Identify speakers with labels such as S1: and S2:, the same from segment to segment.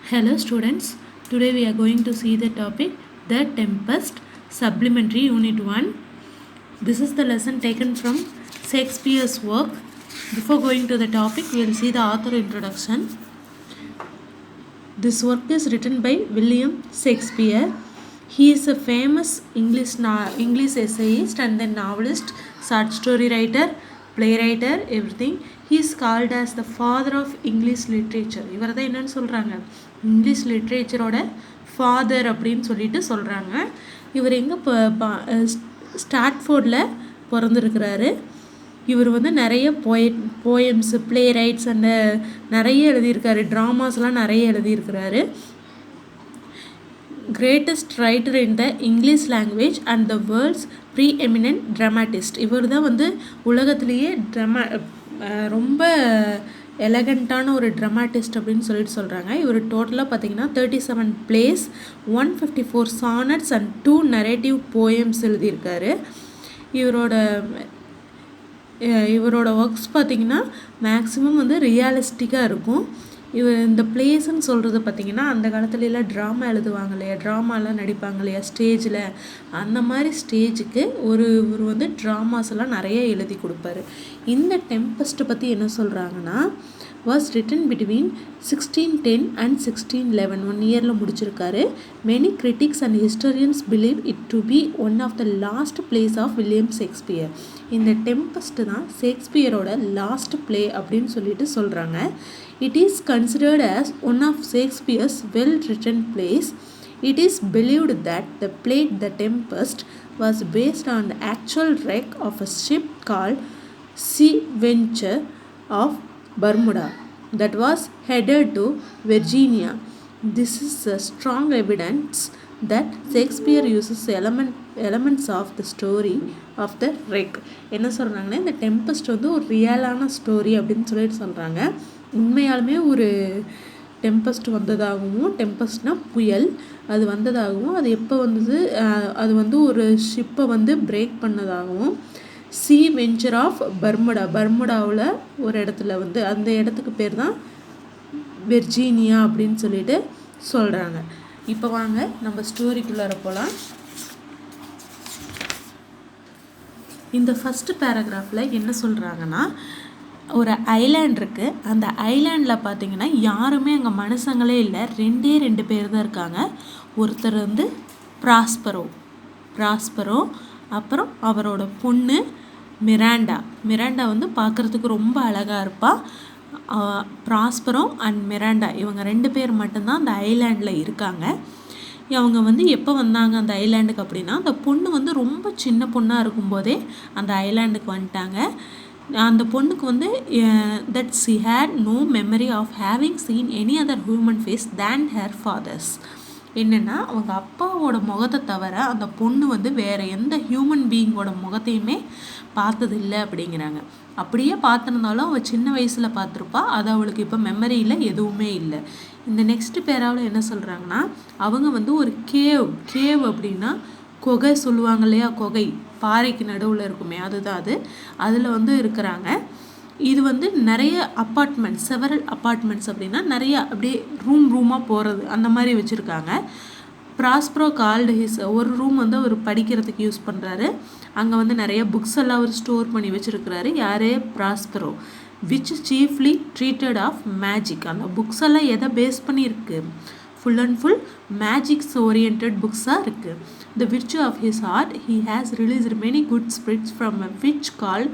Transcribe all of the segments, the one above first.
S1: Hello students, today we are going to see the topic The Tempest, Supplementary Unit 1. This is the lesson taken from Shakespeare's work. Before going to the topic, we will see the author introduction. This work is written by William Shakespeare. He is a famous English essayist and then novelist, short story writer, playwright, everything. He is called as the father of English literature. இவர் தான் என்னன்னு சொல்கிறாங்க, English லிட்ரேச்சரோட father அப்படின்னு சொல்லிட்டு சொல்கிறாங்க. இவர் எங்கே ஸ்டாட்ஃபோர்டில் பிறந்திருக்கிறாரு. இவர் வந்து நிறைய போயம்ஸு ப்ளே ரைட்ஸ் அண்ட் நிறைய எழுதியிருக்காரு, ட்ராமாஸ்லாம் நிறைய எழுதியிருக்கிறாரு. Greatest writer in the English language and the world's preeminent dramatist. இவர் தான் வந்து உலகத்துலேயே ரொம்ப எலகண்ட்டான ஒரு ட்ராமாட்டிஸ்ட் அப்படின்னு சொல்லிட்டு சொல்கிறாங்க. இவர் டோட்டலாக பார்த்தீங்கன்னா 37 plays, 154 sonnets and 2 narrative poems எழுதியிருக்காரு. இவரோட ஒர்க்ஸ் பார்த்திங்கன்னா மேக்ஸிமம் வந்து ரியாலிஸ்டிக்காக இருக்கும். இந்த பிளேஸ்ன்னு சொல்கிறது பார்த்திங்கன்னா அந்த காலத்துலலாம் ட்ராமா எழுதுவாங்க இல்லையா, ட்ராமாலாம் நடிப்பாங்க இல்லையா ஸ்டேஜில், அந்த மாதிரி ஸ்டேஜுக்கு இவர் வந்து ட்ராமாஸ் எல்லாம் நிறைய எழுதி கொடுப்பாரு. இந்த டெம்பஸ்ட் பற்றி என்ன சொல்கிறாங்கன்னா, was written between 1610 and 1611, 1 இயரில் முடிச்சிருக்காரு. Many critics and historians believe it to be one of the last plays of William Shakespeare. இந்த டெம்பஸ்ட் தான் ஷேக்ஸ்பியரோட லாஸ்ட் பிளே அப்படின்னு சொல்லிட்டு சொல்கிறாங்க. It is considered as one of Shakespeare's well-written plays. It is believed that the play The Tempest was based on the actual wreck of a ship called Sea Venture of Bermuda that was headed to Virginia. This is a strong evidence that Shakespeare uses elements of the story of the wreck. என்ன சொல்கிறாங்கன்னா, இந்த tempest வந்து ஒரு ரியலான story அப்படின்னு சொல்லிட்டு சொல்கிறாங்க. உண்மையாலுமே ஒரு டெம்பஸ்ட் வந்ததாகவும், டெம்பஸ்ட்னா புயல், அது வந்ததாகவும், அது எப்போ வந்தது, அது வந்து ஒரு ஷிப்பை வந்து பிரேக் பண்ணதாகவும், சி வெஞ்சர் ஆஃப் பர்முடாவில் ஒரு இடத்துல வந்து அந்த இடத்துக்கு பேர் தான் வெர்ஜீனியா அப்படின்னு சொல்லிட்டு சொல்கிறாங்க. இப்போ வாங்க நம்ம ஸ்டோரிக்குள்ளார போகலாம். இந்த ஃபஸ்ட்டு பேராகிராஃபில் என்ன சொல்கிறாங்கன்னா, ஒரு ஐலாண்ட் இருக்குது. அந்த ஐலாண்டில் பார்த்திங்கன்னா யாருமே அங்கே மனுஷங்களே இல்லை, 2 பேர் தான் இருக்காங்க. ஒருத்தர் வந்து ப்ராஸ்பரோ, அப்புறம் அவரோட பொண்ணு மிராண்டா வந்து பார்க்குறதுக்கு ரொம்ப அழகாக இருப்பாள். ப்ராஸ்பரோ அண்ட் மிராண்டா இவங்க 2 பேர் மட்டும்தான் அந்த ஐலாண்டில் இருக்காங்க. அவங்க வந்து எப்போ வந்தாங்க அந்த ஐலாண்டுக்கு அப்படின்னா, அந்த பொண்ணு வந்து ரொம்ப சின்ன பொண்ணாக இருக்கும்போதே அந்த ஐலாண்டுக்கு வந்துட்டாங்க. அந்த பொண்ணுக்கு வந்து that she had no memory of having seen any other human face than her father's. என்னென்னா, அவங்க அப்பாவோட முகத்தை தவிர அந்த பொண்ணு வந்து வேறு எந்த ஹியூமன் பீயிங்கோட முகத்தையுமே பார்த்ததில்லை அப்படிங்கிறாங்க. அப்படியே பார்த்துருந்தாலும் அவள் சின்ன வயசில் பார்த்துருப்பா, அது அவளுக்கு இப்போ மெமரியில் எதுவுமே இல்லை. இந்த நெக்ஸ்ட் பேராவில் என்ன சொல்கிறாங்கன்னா, அவங்க வந்து ஒரு கேவ் அப்படின்னா குகை சொல்லுவாங்க இல்லையா, குகை பாறைக்கு நடுவில் இருக்குமே, அதுதான் அது. அதில் வந்து இருக்கிறாங்க. இது வந்து நிறைய செவரல் அப்பார்ட்மெண்ட்ஸ் அப்படின்னா நிறையா அப்படியே ரூமாக போகிறது அந்த மாதிரி வச்சுருக்காங்க. ப்ராஸ்பரோ கால்டு ஒரு ரூம் வந்து அவர் படிக்கிறதுக்கு யூஸ் பண்ணுறாரு. அங்கே வந்து நிறைய புக்ஸ் எல்லாம் அவர் ஸ்டோர் பண்ணி வச்சுருக்கிறாரு. யாரே Prospero, which chiefly treated of magic. அந்த புக்ஸ் எல்லாம் எதை பேஸ் பண்ணியிருக்கு, full and full magics orient புக்ஸாக இருக்குது. The virtue of his art, he has released many good spirits from a witch called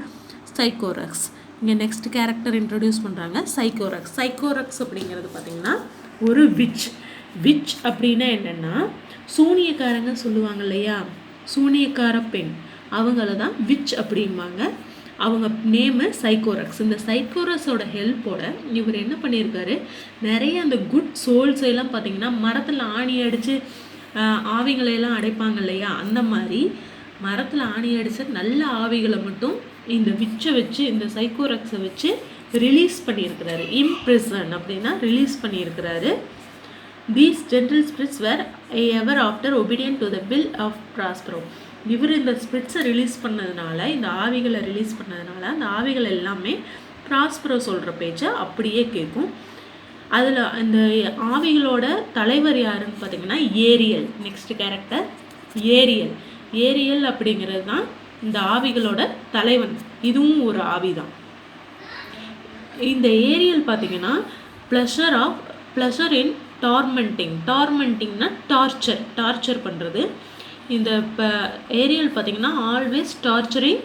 S1: Sycorax. இங்கே நெக்ஸ்ட் கேரக்டர் இன்ட்ரடியூஸ் பண்ணுறாங்க, சைக்கோரக்ஸ் அப்படிங்கிறது பார்த்திங்கன்னா ஒரு விச் அப்படின்னா என்னென்னா, சூனியக்காரங்க சொல்லுவாங்க இல்லையா, சூனியக்கார பெண், அவங்கள தான் விச் அப்படிம்பாங்க. அவங்க நேமு சைக்கோரக்ஸ். இந்த சைக்கோரக்ஸோட ஹெல்ப்போட இவர் என்ன பண்ணியிருக்காரு, நிறைய அந்த குட் சோல்ஸ் எல்லாம் பார்த்திங்கன்னா மரத்தில் ஆணி அடித்து ஆவிகளையெல்லாம் அடைப்பாங்க இல்லையா, அந்த மாதிரி மரத்தில் ஆணி அடித்த நல்ல ஆவிகளை மட்டும் இந்த விச்சை வச்சு, இந்த சைக்கோரக்ஸை வச்சு ரிலீஸ் பண்ணியிருக்கிறாரு. இம்ப்ரிசன் அப்படின்னா ரிலீஸ் பண்ணியிருக்கிறாரு. These general spirits were ever after obedient to the will of Prospero. இவர் இந்த ஸ்பிரிட்ஸை ரிலீஸ் பண்ணதுனால, இந்த ஆவிகளை ரிலீஸ் பண்ணதுனால அந்த ஆவிகள் எல்லாமே ப்ராஸ்பரோ சொல்கிற பேச்சை அப்படியே கேட்கும். அதில் இந்த ஆவிகளோட தலைவர் யாருன்னு பார்த்தீங்கன்னா Ariel. Next character Ariel. Ariel அப்படிங்கிறது தான் இந்த ஆவிகளோட தலைவன். இதுவும் ஒரு ஆவி தான். இந்த ஏரியல் பார்த்தீங்கன்னா ப்ளஷர் இன் டார்மெண்டிங்னா டார்ச்சர் பண்ணுறது. இந்த ஏரியல் பார்த்தீங்கன்னா ஆல்வேஸ் டார்ச்சரிங்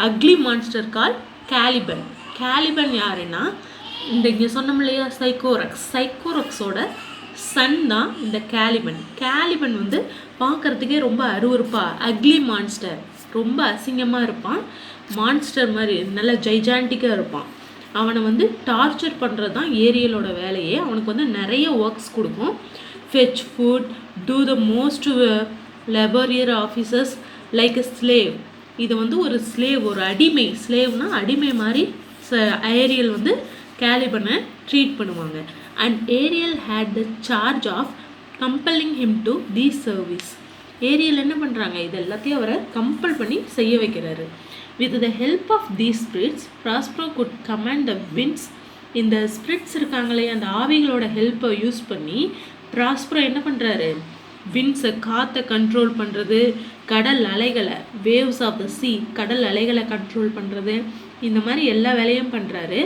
S1: அக்லி மான்ஸ்டர் கால் கேலிபன். கேலிபன் யாருன்னா இந்த இங்கே சொன்னோம் இல்லையா சைக்கோரக்ஸோட சன் தான் இந்த கேலிபன் வந்து பார்க்குறதுக்கே ரொம்ப அருவருப்பாக அக்லி மான்ஸ்டர், ரொம்ப அசிங்கமாக இருப்பான். மான்ஸ்டர் மாதிரி நல்லா ஜைஜாண்டிக்காக இருப்பான். அவனை வந்து டார்ச்சர் பண்ணுறது தான் ஏரியலோட வேலையே. அவனுக்கு வந்து நிறைய ஒர்க்ஸ் கொடுக்கும். Fetch food, do the most laborious officers like a slave. இது வந்து ஒரு ஸ்லேவ், ஒரு அடிமை. ஸ்லேவ்னா அடிமை மாதிரி ஏரியல் வந்து கேலிபனை ட்ரீட் பண்ணுவாங்க. And Ariel hate the charge of compelling him to the service. Ariel என்ன பண்ணுறாங்க, இது எல்லாத்தையும் அவரை கம்பல் பண்ணி செய்ய வைக்கிறாரு. With the help of these spirits, Prospero could command the winds. இந்த ஸ்பிரிட்ஸ் இருக்காங்களே, அந்த ஆவிகளோட ஹெல்ப்பை யூஸ் பண்ணி ப்ராஸ்பரோ என்ன பண்ணுறாரு, விண்ட்ஸை, காற்றை கண்ட்ரோல் பண்ணுறது, கடல் அலைகளை, வேவ்ஸ் ஆஃப் த சீ, கடல் அலைகளை கண்ட்ரோல் பண்ணுறது, இந்த மாதிரி எல்லா வேலையும் பண்ணுறாரு.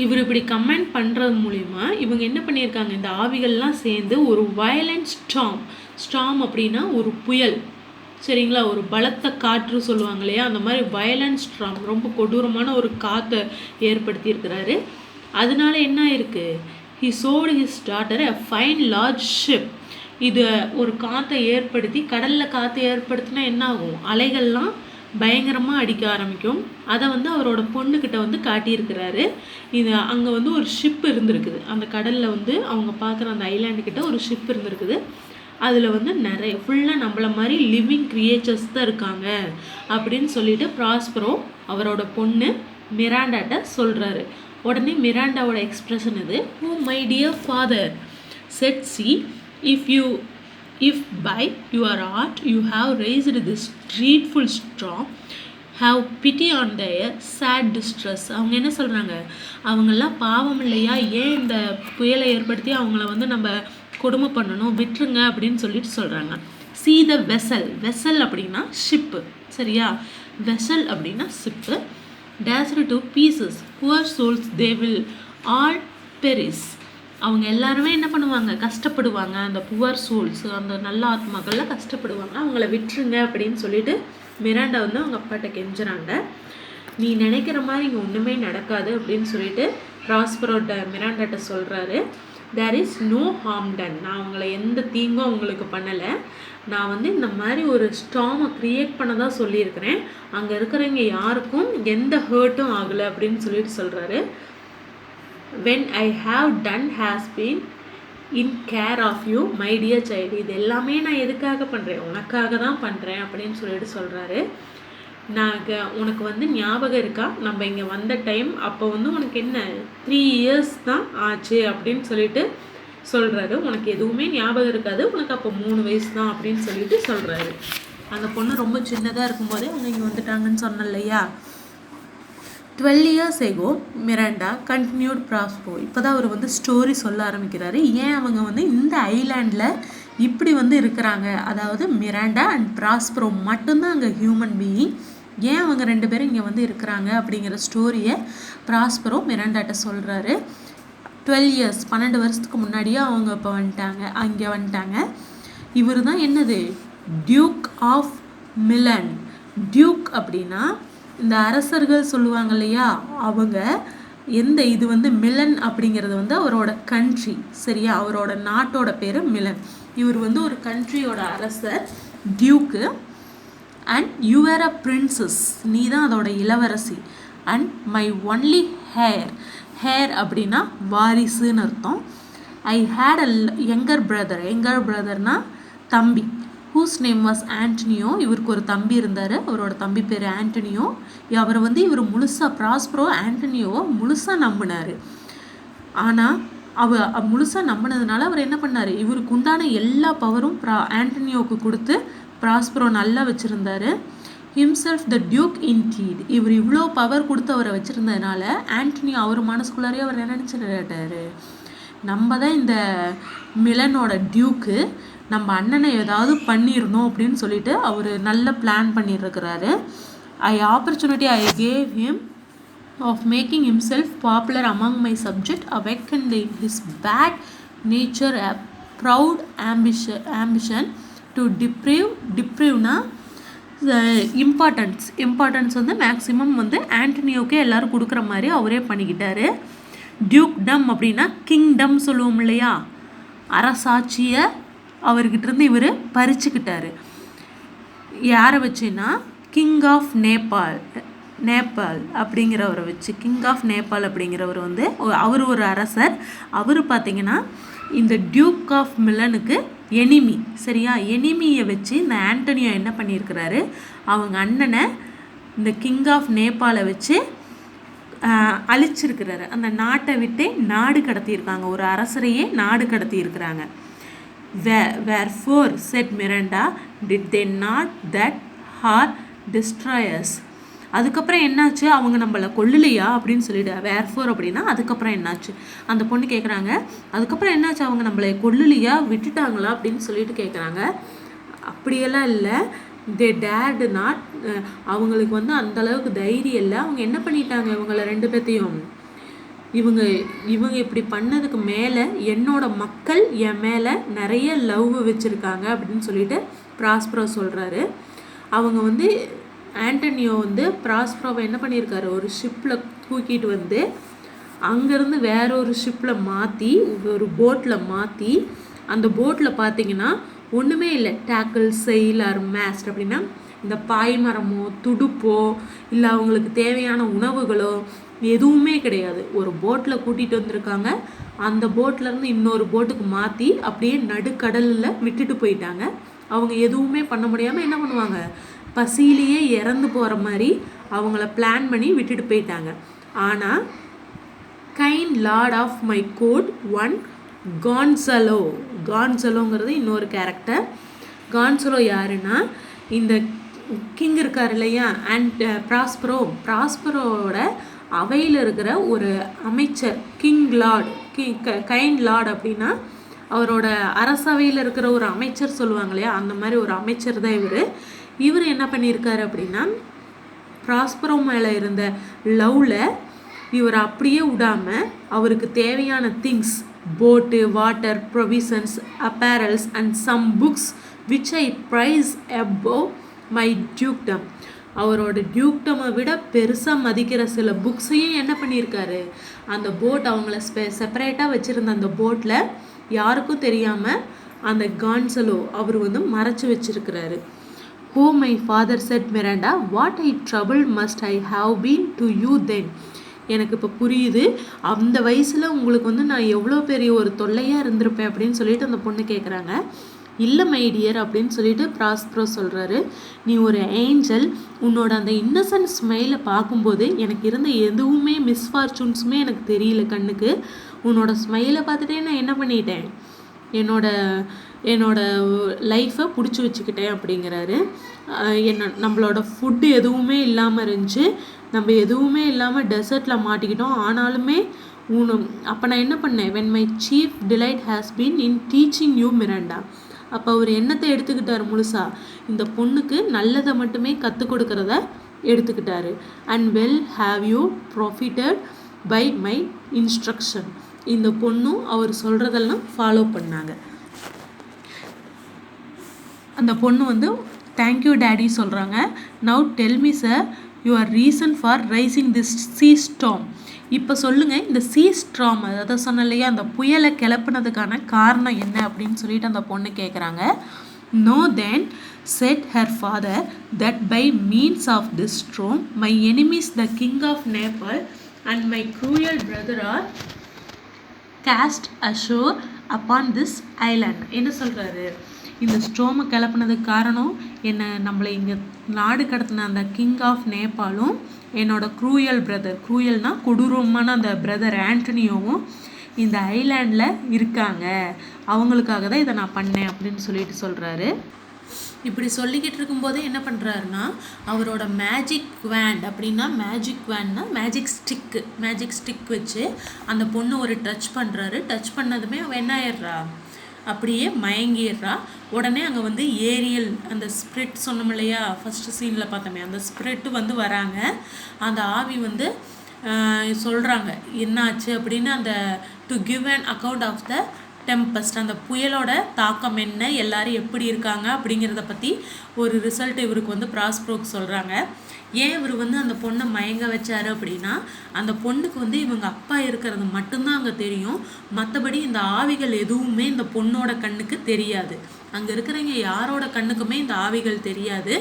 S1: இவர் இப்படி கமெண்ட் பண்ணுறது மூலிமா இவங்க என்ன பண்ணியிருக்காங்க, இந்த ஆவிகள்லாம் சேர்ந்து ஒரு வயலண்ட் ஸ்டாம் அப்படின்னா ஒரு புயல், சரிங்களா, ஒரு பலத்த காற்று சொல்லுவாங்க இல்லையா, அந்த மாதிரி வயலண்ட் ஸ்டாம், ரொம்ப கொடூரமான ஒரு காற்றை ஏற்படுத்தியிருக்கிறாரு. அதனால என்ன ஆயிருக்கு, he sold his daughter a fine large ship. இது ஒரு காற்றை ஏற்படுத்தி, கடலில் காற்றை ஏற்படுத்தினா என்ன ஆகும், அலைகள்லாம் பயங்கரமாக அடிக்க ஆரம்பிக்கும். அதை வந்து அவரோட பொண்ணுக்கிட்ட வந்து காட்டியிருக்கிறாரு. இது அங்கே வந்து ஒரு ஷிப் இருந்திருக்குது, அந்த கடலில் வந்து அவங்க பார்க்குற அந்த ஐலாண்டுக்கிட்ட ஒரு ஷிப் இருந்திருக்குது. அதில் வந்து நிறைய ஃபுல்லாக நம்மள மாதிரி லிவிங் கிரியேச்சர்ஸ் தான் இருக்காங்க அப்படின்னு சொல்லிட்டு ப்ராஸ்பரோ அவரோட பொண்ணு மிராண்டாட்ட சொல்கிறாரு. உடனே மிராண்டாவோட எக்ஸ்பிரஷன் இது, oh my dear father said C, if by your art you have raised this dreadful storm, have pity on their sad distress. அவங்க என்ன சொல்கிறாங்க, அவங்கெல்லாம் பாவம் இல்லையா, ஏன் இந்த புயலை ஏற்படுத்தி அவங்கள வந்து நம்ம கொடுமை பண்ணணும், விட்டுருங்க அப்படின்னு சொல்லிட்டு சொல்கிறாங்க. see the vessel அப்படின்னா ஷிப்பு, சரியா, vessel அப்படின்னா ship, dashed to pieces, poor souls they will all perish. அவங்க எல்லாருமே என்ன பண்ணுவாங்க, கஷ்டப்படுவாங்க, அந்த புவர் சோல்ஸ், அந்த நல்ல ஆத்மாக்கள்லாம் கஷ்டப்படுவாங்க, அவங்கள விட்டுருங்க அப்படின்னு சொல்லிட்டு மிராண்டா வந்து அவங்க அப்பாட்ட கெஞ்சுறாங்க. நீ நினைக்கிற மாதிரி இங்கே ஒன்றுமே நடக்காது அப்படின்னு சொல்லிட்டு ப்ராஸ்பரோட்ட மிராண்டாட்ட சொல்கிறாரு. There is no harm done, நான் அவங்கள எந்த தீங்கும் அவங்களுக்கு பண்ணலை, நான் வந்து இந்த மாதிரி ஒரு ஸ்டாமை க்ரியேட் பண்ண தான் சொல்லியிருக்கிறேன், அங்கே இருக்கிறவங்க யாருக்கும் எந்த ஹர்ட்டும் ஆகலை அப்படின்னு சொல்லிட்டு சொல்கிறாரு. when I have done has been in care of you my dear child. இது எல்லாமே நான் எதுக்காக பண்ணுறேன், உனக்காக தான் பண்ணுறேன் அப்படின்னு சொல்லிட்டு சொல்கிறாரு. உனக்கு வந்து ஞாபகம் இருக்கா, நம்ம இங்கே வந்த டைம் அப்போ வந்து உனக்கு என்ன 3 years தான் ஆச்சு அப்படின்னு சொல்லிட்டு சொல்கிறாரு. உனக்கு எதுவுமே ஞாபகம் இருக்காது, உனக்கு அப்போ 3 வயசு தான் அப்படின்னு சொல்லிட்டு சொல்கிறாரு. அந்த பொண்ணு ரொம்ப சின்னதாக இருக்கும்போதே அவங்க இங்கே வந்துட்டாங்கன்னு சொன்னேன் இல்லையா. 12 years ago Miranda continued Prospero. இப்போ தான் அவர் வந்து ஸ்டோரி சொல்ல ஆரம்பிக்கிறாரு, ஏன் அவங்க வந்து இந்த ஐலாண்டில் இப்படி வந்து இருக்கிறாங்க, அதாவது மிராண்டா அண்ட் ப்ராஸ்பரோ மட்டும்தான் அங்கே ஹியூமன் பீயிங், ஏன் அவங்க 2 பேரும் இங்கே வந்து இருக்கிறாங்க அப்படிங்கிற ஸ்டோரியை ப்ராஸ்பரோ மிராண்டாட்ட சொல்கிறாரு. 12 years 12 வருஷத்துக்கு முன்னாடியே அவங்க இப்போ அங்கே வந்துட்டாங்க. இவர் தான் என்னது, டியூக் ஆஃப் மிலன். டியூக் அப்படின்னா இந்த அரசர்கள் சொல்லுவாங்க இல்லையா, அவங்க இது வந்து மிலன் அப்படிங்கிறது வந்து அவரோட கண்ட்ரி, சரியா, அவரோட நாட்டோட பேர் மிலன். இவர் வந்து ஒரு கண்ட்ரியோட அரசர், Duke. And you are a princess, நீ தான் அதோட இளவரசி. அண்ட் மை ஒன்லி ஹேர் அப்படின்னா வாரிசுன்னு அர்த்தம். ஐ ஹேட் அ யங்கர் பிரதர்னா தம்பி, whose name was ஆண்டனியோ. இவருக்கு ஒரு தம்பி இருந்தார், அவரோட தம்பி பேர் ஆண்டனியோ. அவரை வந்து இவர் முழுசாக ப்ராஸ்பரோ ஆண்டனியோவை முழுசாக நம்பினார். ஆனால் முழுசாக நம்பினதுனால அவர் என்ன பண்ணார், இவருக்கு உண்டான எல்லா பவரும் ஆண்டனியோவுக்கு கொடுத்து ப்ராஸ்பரோ நல்லா வச்சுருந்தார். himself the duke indeed. இவர் இவ்வளோ பவர் கொடுத்து அவரை வச்சுருந்ததுனால ஆண்டனி அவர் மனசுக்குள்ளாரே அவர் என்ன நினச்சிட்டாரு, நம்ம தான் இந்த மிலனோட டியூக்கு, நம்ம அண்ணனை ஏதாவது பண்ணிடணும் அப்படின்னு சொல்லிட்டு அவர் நல்ல பிளான் பண்ணியிருக்கிறாரு. Opportunity I gave him of making himself popular among my subject awakened in his bad nature a proud ambition to deprive importance வந்து மேக்ஸிமம் வந்து ஆண்டனியோக்கே எல்லோரும் கொடுக்குற மாதிரி அவரே பண்ணிக்கிட்டாரு. டியூக்டம் அப்படின்னா கிங்டம் சொல்லுவோம் இல்லையா, அரசாட்சியை அவர்கிட்டருந்து இவர் பறிச்சுக்கிட்டாரு. யாரை வச்சுன்னா கிங் ஆஃப் நேபாள் அப்படிங்கிறவரை வச்சு. கிங் ஆஃப் நேபாள் அப்படிங்கிறவர் வந்து அவர் ஒரு அரசர். அவர் பார்த்திங்கன்னா இந்த டியூக் ஆஃப் மிலனுக்கு எனிமி, சரியா? எனிமியை வச்சு இந்த ஆண்டனியோ என்ன பண்ணியிருக்கிறாரு, அவங்க அண்ணனை இந்த கிங் ஆஃப் நேபாளை வச்சு அழிச்சிருக்கிறாரு. அந்த நாட்டை விட்டே நாடு கடத்தியிருக்காங்க, ஒரு அரசரையே நாடு கடத்தியிருக்கிறாங்க. Wherefore said Miranda, did they not that are destroyers? அதுக்கப்புறம் என்னாச்சு, அவங்க நம்மளை கொல்லலையா அப்படின்னு சொல்லிட்டு, வேர்ஃபோர் அப்படின்னா அதுக்கப்புறம் என்னாச்சு அந்த பொண்ணு கேட்குறாங்க. அதுக்கப்புறம் என்னாச்சு, அவங்க நம்மளை கொல்லலையா, விட்டுட்டாங்களா அப்படின்னு சொல்லிட்டு கேட்குறாங்க. அப்படியெல்லாம் இல்லை, தே டேர்டு நாட், அவங்களுக்கு வந்து அந்தளவுக்கு தைரியம் இல்லை. அவங்க என்ன பண்ணிட்டாங்க, இவங்களை 2 பேர்த்தையும் இவங்க இப்படி பண்ணதுக்கு மேலே என்னோட மக்கள் என் மேலே நிறைய லவ் வச்சுருக்காங்க அப்படின்னு சொல்லிட்டு ப்ராஸ்பரோ சொல்கிறாரு. அவங்க வந்து ஆண்டனியோ வந்து ப்ராஸ்பரோவை என்ன பண்ணியிருக்காரு, ஒரு ஷிப்பில் தூக்கிட்டு வந்து அங்கேருந்து வேற ஒரு ஷிப்பில் மாற்றி, ஒரு போட்டில் மாற்றி, அந்த போட்டில் பார்த்தீங்கன்னா ஒன்றுமே இல்லை, டேக்கிள் செயில் ஆர் மேஸ்ட் அப்படின்னா இந்த பாய்மரமோ துடுப்போ இல்லை அவங்களுக்கு தேவையான உணவுகளோ எதுவுமே கிடையாது. ஒரு போட்டில் கூட்டிகிட்டு வந்திருக்காங்க, அந்த போட்லேருந்து இன்னொரு போட்டுக்கு மாற்றி அப்படியே நடுக்கடலில் விட்டுட்டு போயிட்டாங்க. அவங்க எதுவுமே பண்ண முடியாமல் என்ன பண்ணுவாங்க, பசியிலேயே இறந்து போகிற மாதிரி அவங்கள பிளான் பண்ணி விட்டுட்டு போயிட்டாங்க. ஆனால் kind lord of my court one கான்சலோங்கிறது இன்னொரு கேரக்டர். கான்சலோ யாருன்னா, இந்த கிங் இருக்கார் இல்லையா அண்ட் ப்ராஸ்பரோட அவையில் இருக்கிற ஒரு அமைச்சர், கைண்ட் லார்ட் அப்படின்னா அவரோட அரசவையில் இருக்கிற ஒரு அமைச்சர் சொல்லுவாங்க இல்லையா, அந்த மாதிரி ஒரு அமைச்சர் தான் இவர் என்ன பண்ணியிருக்காரு அப்படின்னா, ப்ராஸ்பரோ மேலே இருந்த லவ்வில் இவர் அப்படியே விடாமல் அவருக்கு தேவையான things, boat, water, provisions, apparels and some books which I prize above my dukedom, அவரோட டியூக்டமை விட பெருசாக மதிக்கிற சில புக்ஸையும் என்ன பண்ணியிருக்காரு, அந்த போட் அவங்கள செப்பரேட்டாக வச்சுருந்த அந்த போட்டில் யாருக்கும் தெரியாமல் அந்த கான்சலோ அவர் வந்து மறைச்சி வச்சிருக்கிறாரு. O my father said Miranda, what I trouble must I have been to you then. எனக்கு இப்போ புரியுது, அந்த வயசில் உங்களுக்கு வந்து நான் எவ்வளோ பெரிய ஒரு தொல்லையாக இருந்திருப்பேன் அப்படின்னு சொல்லிட்டு அந்த பொண்ணு கேட்குறாங்க. இல்லை மைடியர் அப்படின்னு சொல்லிட்டு ப்ராஸ்பரோ சொல்கிறாரு, நீ ஒரு ஏஞ்சல், உன்னோட அந்த இன்னசென்ட் ஸ்மைலை பார்க்கும்போது எனக்கு இருந்த எதுவுமே மிஸ்ஃபார்ச்சூன்ஸுமே எனக்கு தெரியல கண்ணுக்கு. உன்னோட ஸ்மைலை பார்த்துட்டே நான் என்ன பண்ணிட்டேன், என்னோட லைஃப்பை பிடிச்சி வச்சுக்கிட்டேன் அப்படிங்கிறாரு. நம்மளோட ஃபுட்டு எதுவுமே இல்லாமல் இருந்துச்சு, நம்ம எதுவுமே இல்லாமல் டெசர்ட்டில் மாட்டிக்கிட்டோம். ஆனாலுமே அப்போ நான் என்ன பண்ணேன், when my chief delight has been in teaching you Miranda. அப்போ அவர் என்னத்தை எடுத்துக்கிட்டார் முழுசா, இந்த பொண்ணுக்கு நல்லதை மட்டுமே கற்றுக் கொடுக்கறத எடுத்துக்கிட்டாரு. And well have you profited by my instruction. இந்த பொண்ணும் அவர் சொல்கிறதெல்லாம் ஃபாலோ பண்ணாங்க. அந்த பொண்ணு வந்து தேங்க்யூ டேடி சொல்கிறாங்க. Now tell me sir your reason for raising this sea storm. இப்போ சொல்லுங்கள், இந்த சீ ஸ்டார்ம், அதாவது சொன்ன இல்லையா அந்த புயலை கிளப்புனதுக்கான காரணம் என்ன அப்படின்னு சொல்லிட்டு அந்த பொண்ணு கேட்குறாங்க. No then said her father that by means of this storm my enemies the king of Naples and my cruel brother are cast ashore upon this island. என்ன சொல்கிறாரு, இந்த ஸ்டோமை கிளப்புனதுக்கு காரணம் என்ன, நம்மளை இங்கே நாடு கடத்தின அந்த கிங் ஆஃப் நேபாளும் என்னோட க்ரூயல் பிரதர், க்ரூயல்னா கொடூரமான அந்த பிரதர் ஆண்டனியோவும் இந்த ஐலாண்டில் இருக்காங்க, அவங்களுக்காக தான் இதை நான் பண்ணேன் அப்படின்னு சொல்லிட்டு சொல்கிறாரு. இப்படி சொல்லிக்கிட்டு இருக்கும்போதே என்ன பண்ணுறாருன்னா அவரோட மேஜிக் வேண்ட் அப்படின்னா மேஜிக் ஸ்டிக் வச்சு அந்த பொண்ணு ஒரு டச் பண்ணுறாரு. டச் பண்ணதுமே அவன் என்ன ஆயிடுறா, அப்படியே மயங்கிடுறா. உடனே அங்கே வந்து ஏரியல் அந்த ஸ்பிரிட் சொன்னோம் இல்லையா, ஃபஸ்ட்டு சீனில் பார்த்தோமே, அந்த ஸ்பிரிட்டு வந்து வராங்க. அந்த ஆவி வந்து சொல்கிறாங்க என்னாச்சு அப்படின்னு, அந்த to give an account of the tempest, அந்த புயலோட தாக்கம் என்ன, எல்லாரும் எப்படி இருக்காங்க அப்படிங்கிறத பற்றி ஒரு ரிசல்ட் இவருக்கு வந்து ப்ராஸ்பரோக்கு சொல்கிறாங்க. ஏன் இவர் வந்து அந்த பொண்ணை மயங்க வச்சாரு அப்படின்னா, அந்த பொண்ணுக்கு வந்து இவங்க அப்பா இருக்கிறது மட்டும்தான் அங்கே தெரியும். மற்றபடி இந்த ஆவிகள் எதுவுமே இந்த பொண்ணோட கண்ணுக்கு தெரியாது. அங்கே இருக்கிறவங்க யாரோட கண்ணுக்குமே இந்த ஆவிகள் தெரியாது.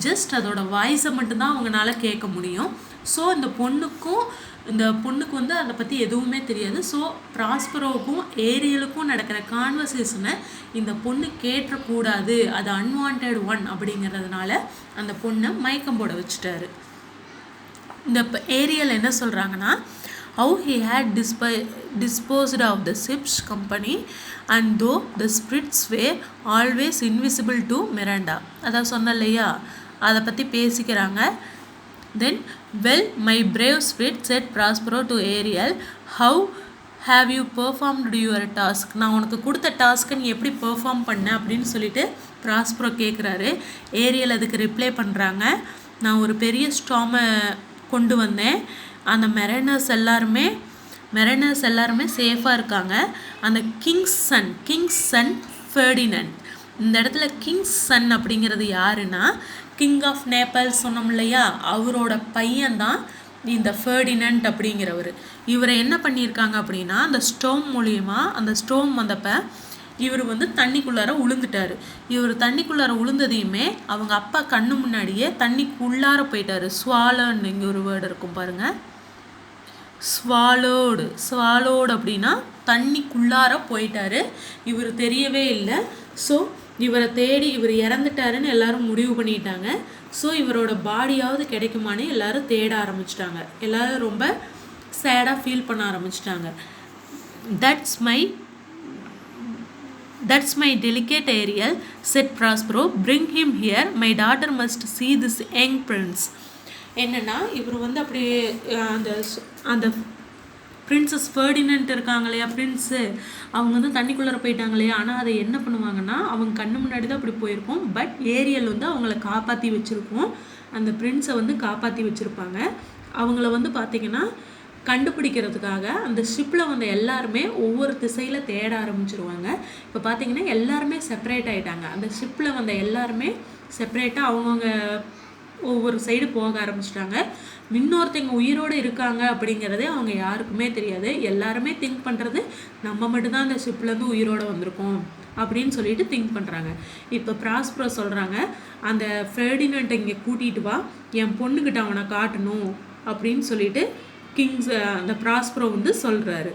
S1: ஜஸ்ட் அதோட வாய்ஸை மட்டும்தான் அவங்களால கேட்க முடியும். ஸோ இந்த பொண்ணுக்கு வந்து அதை பற்றி எதுவுமே தெரியாது. ஸோ ப்ராஸ்பரோவுக்கும் ஏரியலுக்கும் நடக்கிற கான்வர்சேஷனை இந்த பொண்ணு கேட்டக்கூடாது, அது அன்வான்ட் ஒன் அப்படிங்கிறதுனால அந்த பொண்ணை மயக்கம் போட வச்சுட்டாரு. இந்த ஏரியல் என்ன சொல்கிறாங்கன்னா, how he had disposed of the ship's company and though the spirits were always invisible to Miranda. அதான் சொன்ன இல்லையா, அதை பற்றி பேசிக்கிறாங்க. Then, well, my brave spirit, said Prospero to Ariel, how have you performed your task? நான் உனக்கு கொடுத்த டாஸ்க்கை நீ எப்படி பெர்ஃபார்ம் பண்ண அப்படின்னு சொல்லிட்டு ப்ராஸ்பரோ கேட்குறாரு. ஏரியல் அதுக்கு ரிப்ளை பண்ணுறாங்க, நான் ஒரு பெரிய ஸ்டாமை கொண்டு வந்தேன். அந்த மெரைனர்ஸ் எல்லாருமே சேஃபாக இருக்காங்க. அந்த கிங்ஸ் சன் ஃபெர்டினண்ட், இந்த இடத்துல கிங்ஸ் சன் அப்படிங்கிறது யாருன்னா, கிங் ஆஃப் நேபாள் சொன்னோம் இல்லையா, அவரோட பையன்தான் இந்த ஃபெர்டினண்ட் அப்படிங்கிறவர். இவரை என்ன பண்ணியிருக்காங்க அப்படின்னா, அந்த ஸ்டோம் மூலியமா, அந்த ஸ்டோம் வந்தப்போ இவர் வந்து தண்ணிக்குள்ளார உளுந்துட்டார். இவர் தண்ணிக்குள்ளார உளுந்ததையுமே அவங்க அப்பா கண்ணு முன்னாடியே தண்ணிக்குள்ளார போயிட்டாரு. ஸ்வாலோன்னு இங்கே ஒரு வேர்டு இருக்கும் பாருங்கள், ஸ்வாலோடு அப்படின்னா தண்ணிக்குள்ளார போயிட்டாரு. இவர் தெரியவே இல்லை. ஸோ இவரை தேடி இவர் இறந்துட்டாருன்னு எல்லாரும் முடிவு பண்ணிட்டாங்க. ஸோ இவரோட பாடியாவது கிடைக்குமான்னு எல்லாரும் தேட ஆரம்பிச்சிட்டாங்க. எல்லாரும் ரொம்ப சேடாக ஃபீல் பண்ண ஆரம்பிச்சிட்டாங்க. That's my delicate Ariel, said Prospero. Bring him here. My daughter must see this young prince. என்னன்னா இவர் வந்து அப்படியே அந்த பிரின்சஸ் ஃபெர்டினண்ட் இருக்காங்க இல்லையா, பிரின்ஸு, அவங்க வந்து தண்ணிக்குள்ளார போயிட்டாங்க இல்லையா. ஆனால் அதை என்ன பண்ணுவாங்கன்னா, அவங்க கண்ணு முன்னாடி தான் அப்படி போயிருக்கும். பட் ஏரியல் வந்து அவங்கள காப்பாற்றி வச்சுருக்கோம். அந்த பிரின்ஸை வந்து காப்பாற்றி வச்சுருப்பாங்க. அவங்கள வந்து பார்த்திங்கன்னா கண்டுபிடிக்கிறதுக்காக அந்த ஷிப்பில் வந்த எல்லாருமே ஒவ்வொரு திசையில் தேட ஆரம்பிச்சிருவாங்க. இப்போ பார்த்திங்கன்னா எல்லாருமே செப்பரேட் ஆகிட்டாங்க. அந்த ஷிப்பில் வந்த எல்லாருமே செப்பரேட்டாக அவங்கவுங்க ஒவ்வொரு சைடு போக ஆரம்பிச்சிட்டாங்க. இன்னொருத்தங்க உயிரோடு இருக்காங்க அப்படிங்கிறதே அவங்க யாருக்குமே தெரியாது. எல்லாருமே திங்க் பண்ணுறது நம்ம மட்டும்தான் அந்த ஷிப்லேருந்து உயிரோடு வந்திருக்கோம் அப்படின்னு சொல்லிட்டு திங்க் பண்ணுறாங்க. இப்போ ப்ராஸ்பரோ சொல்கிறாங்க, அந்த ஃபெர்டினண்ட்டை இங்கே கூட்டிகிட்டு வா, என் பொண்ணுக்கிட்ட அவனை காட்டணும் அப்படின்னு சொல்லிட்டு அந்த ப்ராஸ்பரோ வந்து சொல்கிறாரு.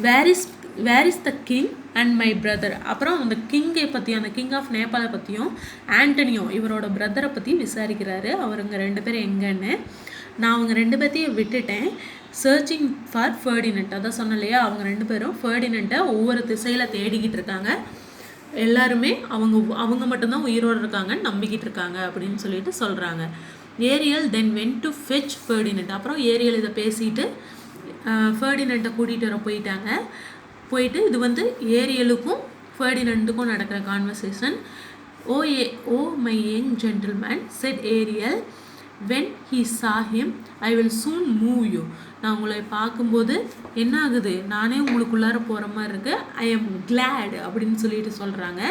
S1: Where is the king and my brother. அப்புறம் அந்த கிங்கை பற்றி, அந்த கிங் ஆஃப் நேபாளை பற்றியும் ஆண்டனியோ இவரோட பிரதரை பற்றி விசாரிக்கிறாரு. அவருங்க 2 பேரும் எங்கன்னு. நான் அவங்க 2 பேர்த்தையும் விட்டுட்டேன். சர்ச்சிங் ஃபார் ஃபெர்டினண்ட், அதான் சொன்னேன் இல்லையா, அவங்க 2 பேரும் ஃபெர்டினண்ட்டை ஒவ்வொரு திசையில் தேடிக்கிட்டு இருக்காங்க. எல்லாருமே அவங்க மட்டும்தான் உயிரோடு இருக்காங்கன்னு நம்பிக்கிட்டு இருக்காங்க அப்படின்னு சொல்லிட்டு சொல்கிறாங்க. Ariel then went to fetch Ferdinand. அப்புறம் ஏரியல் இதை பேசிட்டு ஃபெர்டினண்ட்டை கூட்டிகிட்டு வர போயிட்டு இது வந்து ஏரியலுக்கும் ஃபெர்டினண்ட்டுக்கும் நடக்கிற conversation. O my young gentleman, said Ariel when he saw him, I will soon move you. நான் உங்களை பார்க்கும்போது என்ன ஆகுது, நானே உங்களுக்குள்ளார போகிற மாதிரி இருக்கு. I am glad அப்படின்னு சொல்லிட்டு சொல்கிறாங்க.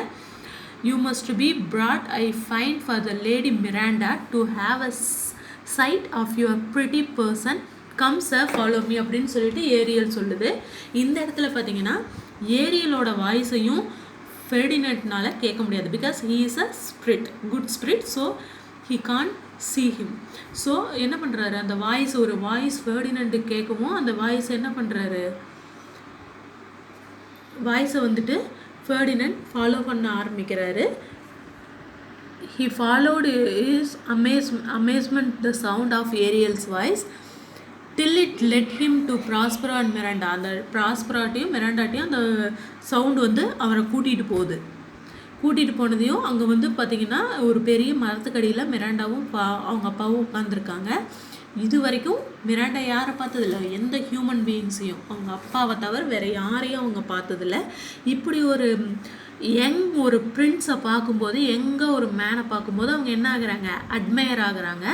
S1: You must be brought, I find, for the lady Miranda to have a sight of your pretty person. Come sir, follow me அப்படின்னு சொல்லிட்டு ஏரியல் சொல்லுது. இந்த இடத்துல பார்த்தீங்கன்னா ஏரியலோட வாய்ஸையும் ஃபெர்டினண்ட்னால கேட்க முடியாது. Because he is a spirit, good spirit, so he can't see him. So என்ன பண்ணுறாரு, அந்த ஒரு வாய்ஸ் ஃபெர்டினண்ட்டுக்கு கேட்கவும் அந்த வாய்ஸ் என்ன பண்ணுறாரு, வாய்ஸை வந்துட்டு ஃபெர்டினண்ட் ஃபாலோ பண்ண ஆரம்பிக்கிறாரு. He followed his amazement the sound of Ariel's voice till it led him to Prospero and Miranda. அந்த ப்ராஸ்பராட்டையும் மிராண்டாட்டையும் அந்த சவுண்டு வந்து அவரை கூட்டிகிட்டு போகுது. கூட்டிகிட்டு போனதையும் அங்கே வந்து பார்த்திங்கன்னா ஒரு பெரிய மரத்துக்கடியில் மிராண்டாவும் அவங்க அப்பாவும் உட்காந்துருக்காங்க. இது வரைக்கும் மிராண்டா யாரை பார்த்ததில்ல, எந்த ஹியூமன் பீயிங்ஸையும் அவங்க அப்பாவை தவிர வேறு யாரையும் அவங்க பார்த்ததில்ல. இப்படி ஒரு ஒரு பிரின்ஸை பார்க்கும்போது, ஒரு மேனை பார்க்கும்போது அவங்க என்ன ஆகுறாங்க, அட்மையர் ஆகுறாங்க.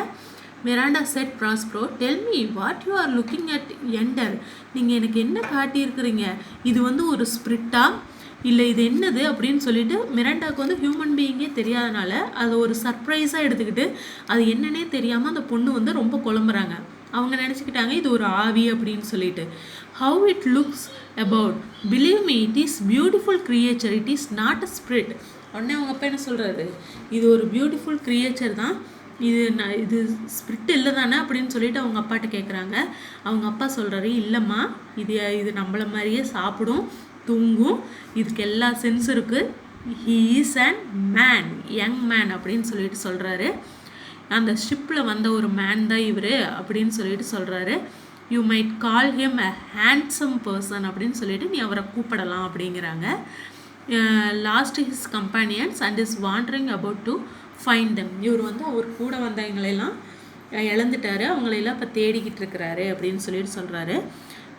S1: Miranda said Prospero, tell me what you are looking at yonder. நீங்கள் எனக்கு என்ன காட்டியிருக்கிறீங்க, இது வந்து ஒரு ஸ்பிரிட்டா இல்லை இது என்னது அப்படின்னு சொல்லிட்டு மிராண்டாவுக்கு வந்து ஹியூமன் பீயிங்கே தெரியாதனால அதை ஒரு சர்ப்ரைஸாக எடுத்துக்கிட்டு அது என்னன்னே தெரியாமல் அந்த பொண்ணு வந்து ரொம்ப குழம்புறாங்க. அவங்க நினச்சிக்கிட்டாங்க இது ஒரு ஆவி அப்படின்னு சொல்லிட்டு. How it looks about, believe me it is beautiful creature, it is not a spirit. உடனே அவங்க அப்பா என்ன சொல்கிறாரு, இது ஒரு பியூட்டிஃபுல் கிரியேச்சர் தான், இது ஸ்பிரிட் இல்லை தானே அப்படின்னு சொல்லிட்டு அவங்க அப்பாட்ட கேட்குறாங்க. அவங்க அப்பா சொல்கிறாரு, இல்லைம்மா, இது நம்மள மாதிரியே சாப்பிடும், தூங்கும், இதுக்கு எல்லா சென்ஸ் இருக்குது, he is and man, young man அப்படின்னு சொல்லிட்டு சொல்கிறாரு. அந்த ஷிப்பில் வந்த ஒரு மேன் தான் இவர் அப்படின்னு சொல்லிட்டு சொல்கிறாரு. You might call him a handsome person அப்படின்னு சொல்லிட்டு நீ அவரை கூப்பிடலாம் அப்படிங்கிறாங்க. Last his companions and is wandering about to find them. இவர் வந்து அவர் கூட வந்தவங்களெல்லாம் இழந்துட்டாரு, அவங்களெல்லாம் இப்போ தேடிக்கிட்டு இருக்கிறாரு அப்படின்னு சொல்லிட்டு சொல்கிறாரு.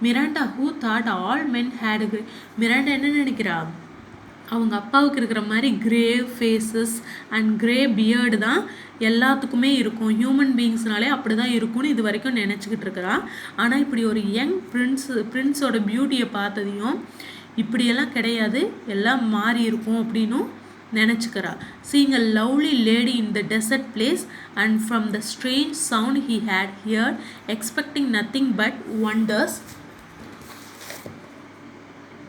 S1: Miranda who thought all men had Miranda என்ன நினைக்கிறா, அவங்க அப்பாவுக்கு இருக்கிற மாதிரி grey faces and grey beard தான் எல்லாத்துக்குமே இருக்கும், ஹியூமன் பீயிங்ஸ்னாலே அப்படி தான் இருக்கும்னு இது வரைக்கும் நினச்சிக்கிட்டு இருக்கிறான். ஆனால் இப்படி ஒரு யங் பிரின்ஸோட பியூட்டியை பார்த்ததையும் இப்படியெல்லாம் கிடையாது, எல்லாம் மாறி இருக்கும் அப்படின்னும் நினச்சிக்கிறா. Seeing a lovely lady in the desert place and from the strange sound he had heard, expecting nothing but wonders,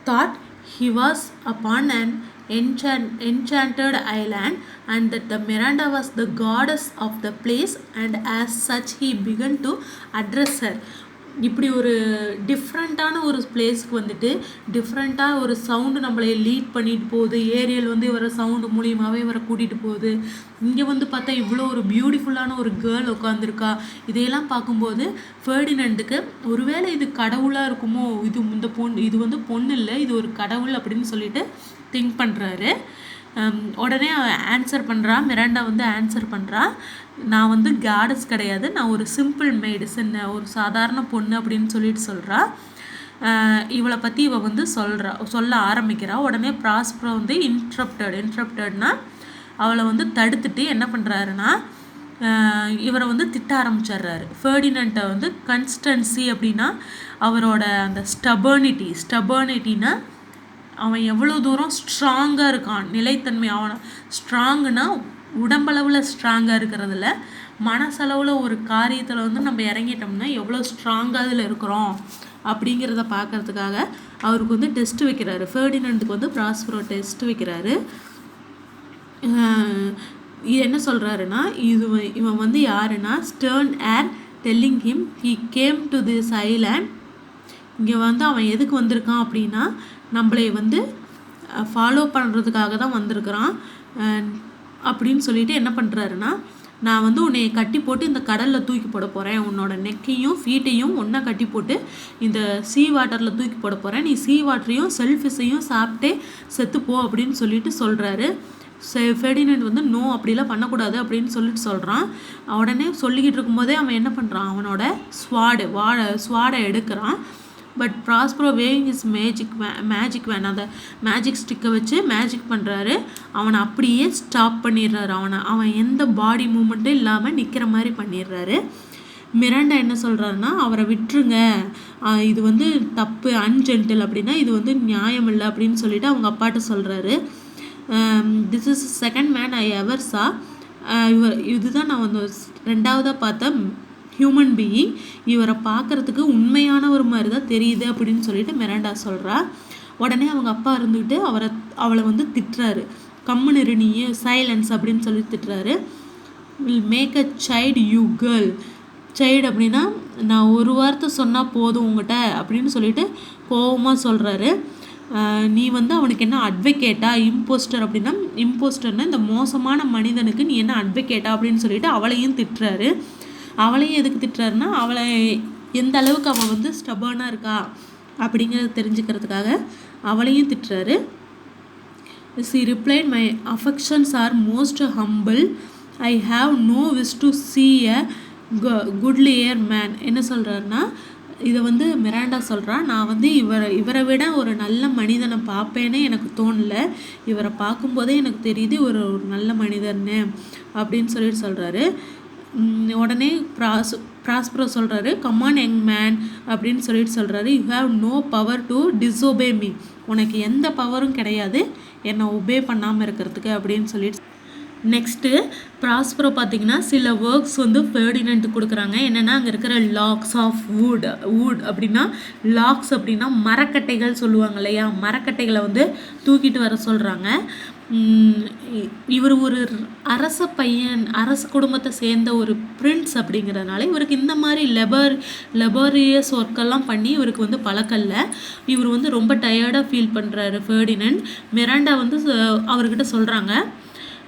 S1: thought he was upon an enchanted island and that the Miranda was the goddess of the place, and as such he began to address her. இப்படி ஒரு டிஃப்ரெண்ட்டான ஒரு பிளேஸ்க்கு வந்துட்டு டிஃப்ரெண்ட்டாக ஒரு sound நம்மளை lead பண்ணிட்டு போகுது. ஏரியல் வந்து இவரை சவுண்டு மூலியமாகவே இவரை கூட்டிகிட்டு போகுது. இங்கே வந்து பார்த்தா இவ்வளோ ஒரு பியூட்டிஃபுல்லான ஒரு கேர்ள் உட்காந்துருக்கா. இதையெல்லாம் பார்க்கும்போது ஃபெர்டினண்டுக்கு ஒருவேளை இது கடவுளாக இருக்குமோ, இது வந்து பொண்ணு இல்லை, இது ஒரு கடவுள் அப்படின்னு சொல்லிட்டு திங்க் பண்ணுறாரு. உடனே ஆன்சர் பண்ணுறா, மிராண்டா வந்து ஆன்சர் பண்ணுறா, நான் வந்து காடஸ் கிடையாது, நான் ஒரு சிம்பிள் மெய்டு, ஒரு சாதாரண பொண்ணு அப்படின்னு சொல்லிட்டு சொல்கிறா. இவளை பற்றி இவள் வந்து சொல்ல ஆரம்பிக்கிறா. உடனே ப்ராஸ்பரோ வந்து இன்ட்ரப்டட்னா அவளை வந்து தடுத்துட்டு என்ன பண்ணுறாருன்னா இவரை வந்து திட்ட ஆரம்பிச்சிடுறாரு. ஃபெர்டினண்டை வந்து கன்ஸ்டன்சி அப்படின்னா அவரோட அந்த ஸ்டபர்னிட்டினா அவன் எவ்வளோ தூரம் ஸ்ட்ராங்காக இருக்கான், நிலைத்தன்மை. அவனை ஸ்ட்ராங்குனா உடம்பளவில் ஸ்ட்ராங்காக இருக்கிறதில்ல, மனசளவில் ஒரு காரியத்தில் வந்து நம்ம இறங்கிட்டோம்னா எவ்வளோ ஸ்ட்ராங்காக அதில் இருக்கிறோம் அப்படிங்கிறத பார்க்கறதுக்காக அவருக்கு வந்து டெஸ்ட் வைக்கிறாரு. ஃபெர்டினண்டுக்கு வந்து ப்ராஸ்பரோ டெஸ்ட் வைக்கிறாரு. இது என்ன சொல்கிறாருன்னா, இவன் வந்து யாருன்னா Stern air telling him he came to this island. இங்கே வந்து அவன் எதுக்கு வந்திருக்கான் அப்படின்னா நம்மளை வந்து ஃபாலோ பண்ணுறதுக்காக தான் வந்திருக்கிறான் அப்படின்னு சொல்லிட்டு என்ன பண்ணுறாருன்னா, நான் வந்து உன்னை கட்டி போட்டு இந்த கடலில் தூக்கி போட போகிறேன், உன்னோட நெக்கையும் ஃபீட்டையும் ஒன்றா கட்டி போட்டு இந்த சீ வாட்டரில் தூக்கி போட போகிறேன், நீ சீ வாட்டரையும் செல்ஃபிஷையும் சாப்பிட்டே செத்துப்போ அப்படின்னு சொல்லிட்டு சொல்கிறாரு. ஃபெர்டினண்ட் வந்து நோ, அப்படிலாம் பண்ணக்கூடாது அப்படின்னு சொல்லிட்டு சொல்கிறான். உடனே சொல்லிக்கிட்டு இருக்கும்போதே அவன் என்ன பண்ணுறான், அவனோட ஸ்வாடை எடுக்கிறான். But Prospero waving is magic van, அந்த மேஜிக் ஸ்டிக்கை வச்சு மேஜிக் பண்ணுறாரு. அவனை அப்படியே ஸ்டாப் பண்ணிடுறாரு. அவன் எந்த பாடி மூமெண்ட்டும் இல்லாமல் நிற்கிற மாதிரி பண்ணிடுறாரு. மிராண்டா என்ன சொல்கிறாருன்னா, அவரை விட்டுருங்க, இது வந்து தப்பு, அன்ஜென்டில், அப்படின்னா இது வந்து நியாயம் இல்லை அப்படின்னு சொல்லிட்டு அவங்க அப்பாட்ட சொல்கிறாரு. This is second man I ever saw. இதுதான் நான் வந்து ரெண்டாவதாக பார்த்த ஹியூமன் பீயிங், இவரை பார்க்குறதுக்கு உண்மையான ஒரு மாதிரி தான் தெரியுது அப்படின்னு சொல்லிட்டு மிராண்டா சொல்கிறா. உடனே அவங்க அப்பா இருந்துக்கிட்டு அவளை வந்து திட்டுறாரு. கம்முன்னு இரு நீ, சைலன்ஸ் அப்படின்னு சொல்லி திட்டுறாரு. Will make a child you girl. Child அப்படின்னா நான் ஒரு வார்த்தை சொன்னால் போதும் உங்கள்கிட்ட அப்படின்னு சொல்லிட்டு கோபமாக சொல்கிறாரு. நீ வந்து அவனுக்கு என்ன அட்வொகேட்டா, இம்போஸ்டர் அப்படின்னா, இம்போஸ்டர்னா இந்த மோசமான மனிதனுக்கு நீ என்ன அட்வொகேட்டா அப்படின்னு சொல்லிட்டு அவளையும் திட்டுறாரு. அவளையும் எதுக்கு திட்டுறாருன்னா, அவளை எந்த அளவுக்கு அவள் வந்து ஸ்டபர்னாக இருக்கா அப்படிங்கிறத தெரிஞ்சுக்கிறதுக்காக அவளையும் திட்டுறாரு. She replied, "My affections are most humble. I have no wish to see a goodlier man." என்ன சொல்கிறாருன்னா, இதை வந்து மிராண்டா சொல்கிறா, நான் வந்து இவரை விட ஒரு நல்ல மனிதனை பார்ப்பேன்னு எனக்கு தோணலை, இவரை பார்க்கும்போதே எனக்கு தெரியுது ஒரு நல்ல மனிதர்னு அப்படின்னு சொல்கிறாரு. உடனே ப்ராஸ்பரோ சொல்கிறாரு, கமான் யங் மேன் அப்படின்னு சொல்கிறாரு, you have no power to disobey me, உனக்கு எந்த பவரும் கிடையாது என்னை ஒபே பண்ணாமல் இருக்கிறதுக்கு அப்படின்னு சொல்லிட்டு. நெக்ஸ்ட்டு ப்ராஸ்பரோ பார்த்திங்கன்னா சில ஒர்க்ஸ் வந்து ஃபெர்டினண்ட்டுக்கு கொடுக்குறாங்க. என்னென்னா அங்கே இருக்கிற லாக்ஸ் ஆஃப் வுட் அப்படின்னா, லாக்ஸ் அப்படின்னா மரக்கட்டைகள் சொல்லுவாங்க இல்லையா, மரக்கட்டைகளை வந்து தூக்கிட்டு வர சொல்கிறாங்க. இவர் ஒரு அரச குடும்பத்தை சேர்ந்த ஒரு பிரின்ஸ் அப்படிங்கிறதுனால இவருக்கு இந்த மாதிரி லெபோரியஸ் ஒர்க்கெல்லாம் பண்ணி இவருக்கு வந்து பழக்கல்ல. இவர் வந்து ரொம்ப டயர்டாக ஃபீல் பண்ணுறாரு ஃபெர்டினண்ட். மிராண்டா வந்து அவர்கிட்ட சொல்கிறாங்க,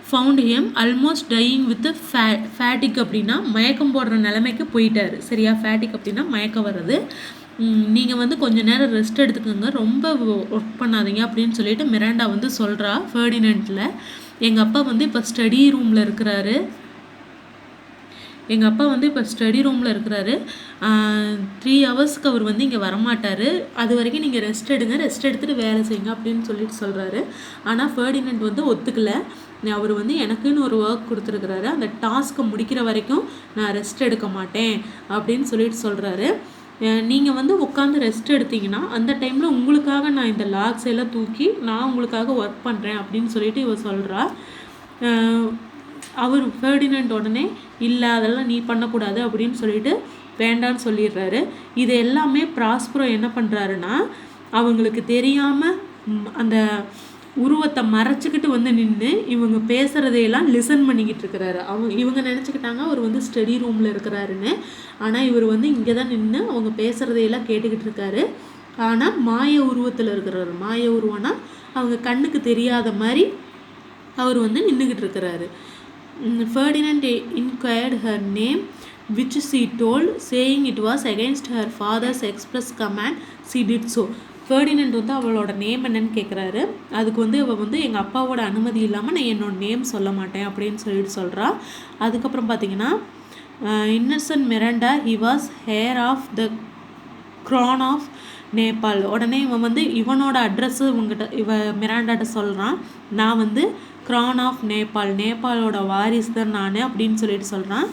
S1: found him almost dying with fatigue அப்படின்னா மயக்கம் போடுற நிலைமைக்கு போயிட்டார். சரியா, ஃபேட்டிக் அப்படின்னா மயக்கம் வர்றது. நீங்கள் வந்து கொஞ்சம் நேரம் ரெஸ்ட் எடுத்துக்கோங்க, ரொம்ப ஒர்க் பண்ணாதீங்க அப்படின்னு சொல்லிட்டு மிராண்டா வந்து சொல்கிறா ஃபெர்டினண்ட்டில். எங்கள் அப்பா வந்து இப்போ ஸ்டடி ரூமில் இருக்கிறாரு 3 ஹவர்ஸ்க்கு அவர் வந்து இங்கே வரமாட்டார், அது வரைக்கும் நீங்கள் ரெஸ்ட் எடுத்துகிட்டு வேலை செய்யுங்க அப்படின்னு சொல்கிறாரு. ஆனால் ஃபெர்டினண்ட் வந்து ஒத்துக்கலை. அவர் வந்து எனக்குன்னு ஒரு ஒர்க் கொடுத்துருக்குறாரு, அந்த டாஸ்க்கை முடிக்கிற வரைக்கும் நான் ரெஸ்ட் எடுக்க மாட்டேன் அப்படின்னு சொல்கிறாரு. நீங்கள் வந்து உட்காந்து ரெஸ்ட் எடுத்தீங்கன்னா அந்த டைமில் உங்களுக்காக நான் இந்த லாக்ஸ் எல்லாம் தூக்கி நான் உங்களுக்காக ஒர்க் பண்ணுறேன் அப்படின்னு சொல்லிட்டு இவர் சொல்கிறா. அவர் ஃபெர்டினண்ட் உடனே இல்லை அதெல்லாம் நீ பண்ணக்கூடாது அப்படின்னு சொல்லிட்டு வேண்டான்னு சொல்லிடுறாரு. இது எல்லாமே ப்ராஸ்பரோ என்ன பண்ணுறாருன்னா, அவங்களுக்கு தெரியாமல் அந்த உருவத்தை மறைச்சிக்கிட்டு வந்து நின்று இவங்க பேசுகிறதையெல்லாம் லிசன் பண்ணிக்கிட்டு இருக்கிறாரு. இவங்க நினச்சிக்கிட்டாங்க அவர் வந்து ஸ்டடி ரூமில் இருக்கிறாருன்னு. ஆனால் இவர் வந்து இங்கே தான் நின்று அவங்க பேசுகிறதையெல்லாம் கேட்டுக்கிட்டு இருக்காரு. ஆனால் மாய உருவத்தில் இருக்கிறாரு. மாய உருவம்னா அவங்க கண்ணுக்கு தெரியாத மாதிரி அவர் வந்து நின்றுக்கிட்டு இருக்கிறாரு. Ferdinand inquired her name, which she told, saying it was against her father's express command she did so. Ferdinand வந்து அவளோட நேம் என்னன்னு கேட்குறாரு. அதுக்கு வந்து அவள் வந்து எங்கள் அப்பாவோட அனுமதி இல்லாமல் நான் என்னோட நேம் சொல்ல மாட்டேன் அப்படின்னு சொல்கிறா. அதுக்கப்புறம் பார்த்தீங்கன்னா, innocent Miranda he was heir of the crown of Naples. உடனே இவன் வந்து இவனோட அட்ரஸ்ஸு மிராண்டாட்ட சொல்கிறான், நான் வந்து க்ரான் ஆஃப் நேபாளோட வாரிசு தான் நான் அப்படின்னு சொல்கிறான்.